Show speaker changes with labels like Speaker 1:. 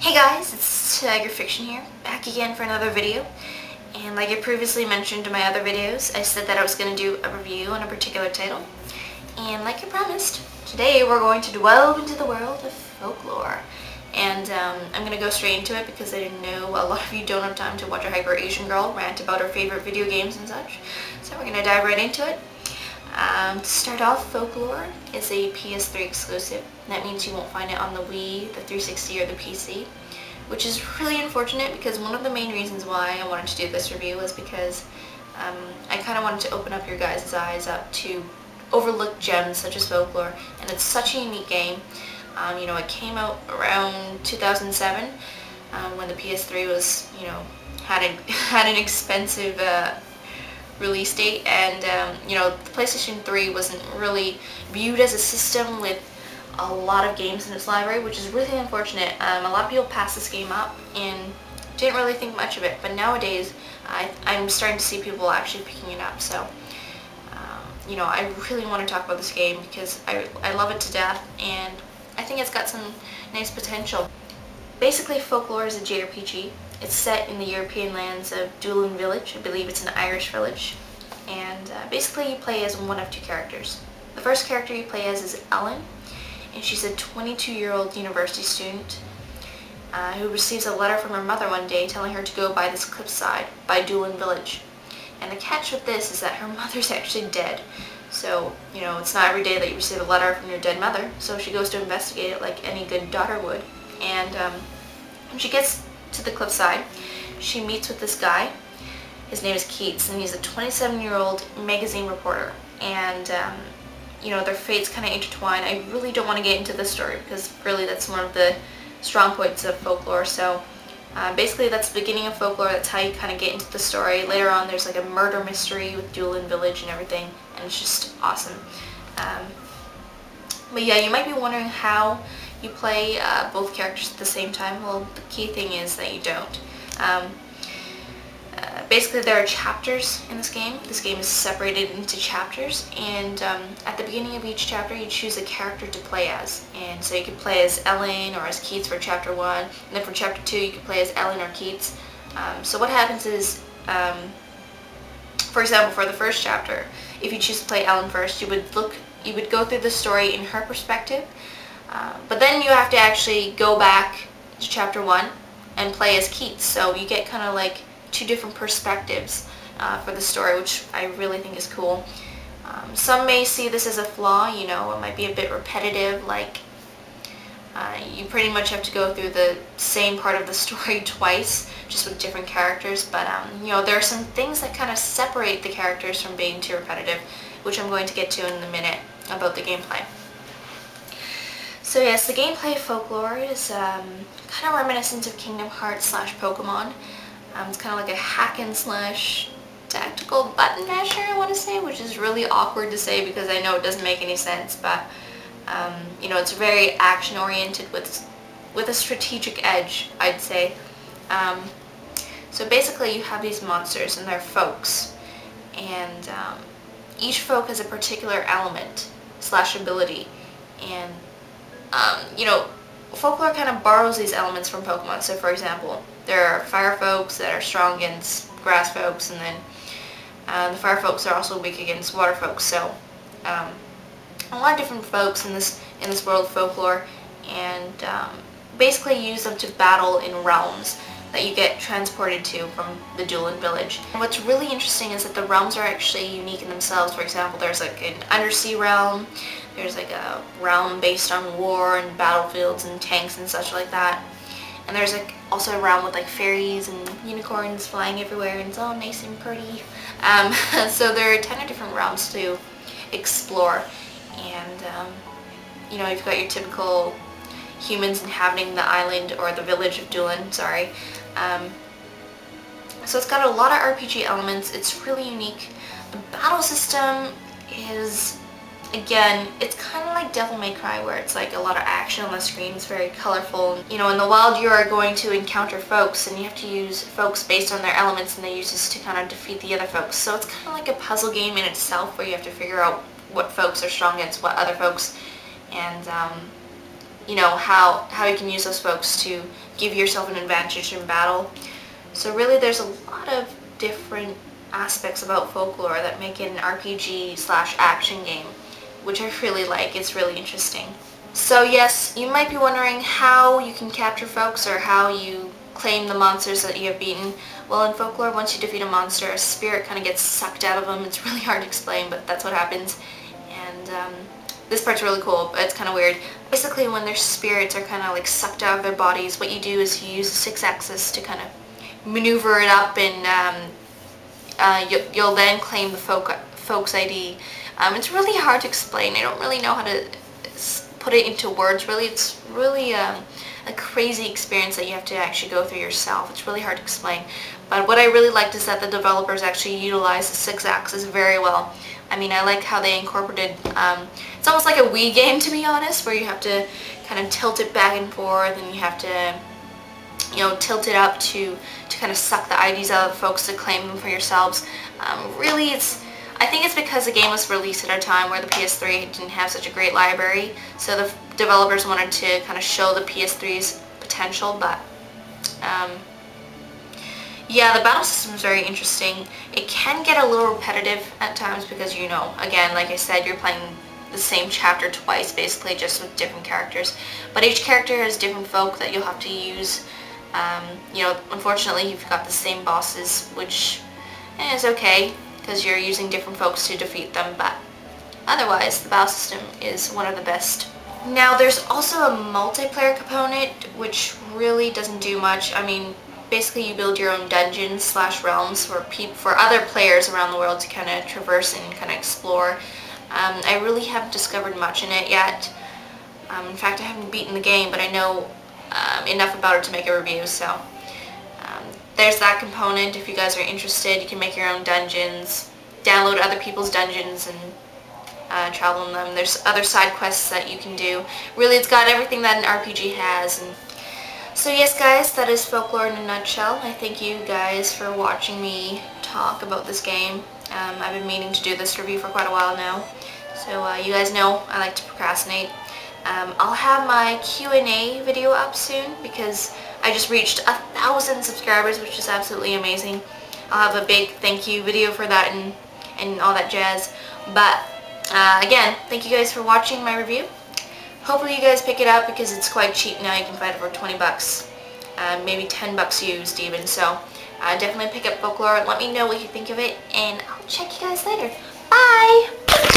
Speaker 1: Hey guys, it's Tiger Fiction here, back again for another video. And like I previously mentioned in my other videos, I said that I was going to do a review on a particular title. And like I promised, today we're going to delve into the world of Folklore. And I'm going to go straight into it because I know a lot of you don't have time to watch a hyper Asian girl rant about her favorite video games and such. So we're going to dive right into it. To start off, Folklore is a PS3 exclusive. That means you won't find it on the Wii, the 360, or the PC, which is really unfortunate because one of the main reasons why I wanted to do this review was because I kind of wanted to open up your guys' eyes up to overlooked gems such as Folklore, and it's such a unique game. You know, it came out around 2007 when the PS3 was, you know, had an expensive release date, and you know, the PlayStation 3 wasn't really viewed as a system with a lot of games in its library, which is really unfortunate. A lot of people passed this game up and didn't really think much of it, but nowadays I'm starting to see people actually picking it up. So you know, I really want to talk about this game because I love it to death, and I think it's got some nice potential. Basically, Folklore is a JRPG. It's set in the European lands of Doolin Village. I believe it's an Irish village. And basically you play as one of two characters. The first character you play as is Ellen, and she's a 22-year-old university student who receives a letter from her mother one day telling her to go by this cliffside by Doolin Village. And the catch with this is that her mother's actually dead. So, you know, it's not every day that you receive a letter from your dead mother, so she goes to investigate it like any good daughter would. And when she gets to the cliffside, she meets with this guy. His name is Keats, and he's a 27-year-old magazine reporter. And you know, their fates kind of intertwine. I really don't want to get into this story because really that's one of the strong points of Folklore. So basically that's the beginning of Folklore. That's how you kind of get into the story. Later on there's like a murder mystery with Doolin Village and everything, and it's just awesome. But yeah, you might be wondering how you play both characters at the same time. Well, the key thing is that you don't. Basically, there are chapters in this game. This game is separated into chapters, and at the beginning of each chapter you choose a character to play as. And so you can play as Ellen or as Keats for chapter 1, and then for chapter 2 you can play as Ellen or Keats. So what happens is, for example, for the first chapter, if you choose to play Ellen first, you would go through the story in her perspective. But then you have to actually go back to chapter 1 and play as Keats, so you get kind of like two different perspectives for the story, which I really think is cool. Some may see this as a flaw, you know, it might be a bit repetitive, like you pretty much have to go through the same part of the story twice, just with different characters, but you know, there are some things that kind of separate the characters from being too repetitive, which I'm going to get to in a minute about the gameplay. So yes, the gameplay of Folklore is kind of reminiscent of Kingdom Hearts slash Pokemon. It's kind of like a hack and slash tactical button masher, I want to say, which is really awkward to say because I know it doesn't make any sense, but you know, it's very action oriented with a strategic edge, I'd say. So basically you have these monsters and they're folks, and each folk has a particular element slash ability, and you know, Folklore kind of borrows these elements from Pokemon. So for example, there are fire folks that are strong against grass folks, and then the fire folks are also weak against water folks. So a lot of different folks in this world of Folklore, and basically use them to battle in realms that you get transported to from the Doolin Village. And what's really interesting is that the realms are actually unique in themselves. For example, there's like an undersea realm, there's like a realm based on war and battlefields and tanks and such like that. And there's like also a realm with like fairies and unicorns flying everywhere, and it's all nice and pretty. So there are a ton of different realms to explore, and you know, you've got your typical humans inhabiting the island or the village of Doolin, sorry. So it's got a lot of RPG elements. It's really unique. The battle system is, again, it's kind of like Devil May Cry, where it's like a lot of action on the screen. It's very colorful. You know, in the wild you are going to encounter folks, and you have to use folks based on their elements, and they use this to kind of defeat the other folks. So it's kind of like a puzzle game in itself, where you have to figure out what folks are strong against what other folks. And you know, how you can use those folks to give yourself an advantage in battle. So really there's a lot of different aspects about Folklore that make it an RPG slash action game, which I really like. It's really interesting. So yes, you might be wondering how you can capture folks or how you claim the monsters that you have beaten. Well, in Folklore, once you defeat a monster, a spirit kind of gets sucked out of them. It's really hard to explain, but that's what happens. And this part's really cool, but it's kind of weird. Basically, when their spirits are kind of like sucked out of their bodies, what you do is you use the 6-axis to kind of maneuver it up, and you'll then claim the folk's ID. It's really hard to explain. I don't really know how to put it into words. Really, it's really a crazy experience that you have to actually go through yourself. It's really hard to explain. But what I really liked is that the developers actually utilize the 6-axis very well. I mean, I like how they incorporated, it's almost like a Wii game, to be honest, where you have to kind of tilt it back and forth, and you have to, you know, tilt it up to kind of suck the IDs out of the folks to claim them for yourselves. Really, I think it's because the game was released at a time where the PS3 didn't have such a great library, so the developers wanted to kind of show the PS3's potential, but yeah, the battle system is very interesting. It can get a little repetitive at times because, you know, again, like I said, you're playing the same chapter twice, basically, just with different characters. But each character has different folk that you'll have to use. You know, unfortunately, you've got the same bosses, which is okay, because you're using different folks to defeat them, but otherwise, the battle system is one of the best. Now, there's also a multiplayer component, which really doesn't do much. I mean, basically you build your own dungeons slash realms for other players around the world to kind of traverse and kind of explore. I really haven't discovered much in it yet. In fact, I haven't beaten the game, but I know enough about it to make a review, so there's that component. If you guys are interested, you can make your own dungeons, download other people's dungeons, and travel in them. There's other side quests that you can do. Really, it's got everything that an RPG has. And so yes, guys, that is Folklore in a nutshell. I thank you guys for watching me talk about this game. I've been meaning to do this review for quite a while now. So you guys know I like to procrastinate. I'll have my Q&A video up soon because I just reached 1,000 subscribers, which is absolutely amazing. I'll have a big thank you video for that and all that jazz. But again, thank you guys for watching my review. Hopefully you guys pick it up because it's quite cheap now. You can find it for 20 bucks, maybe 10 bucks used even. So definitely pick up Folklore. Let me know what you think of it, and I'll check you guys later. Bye!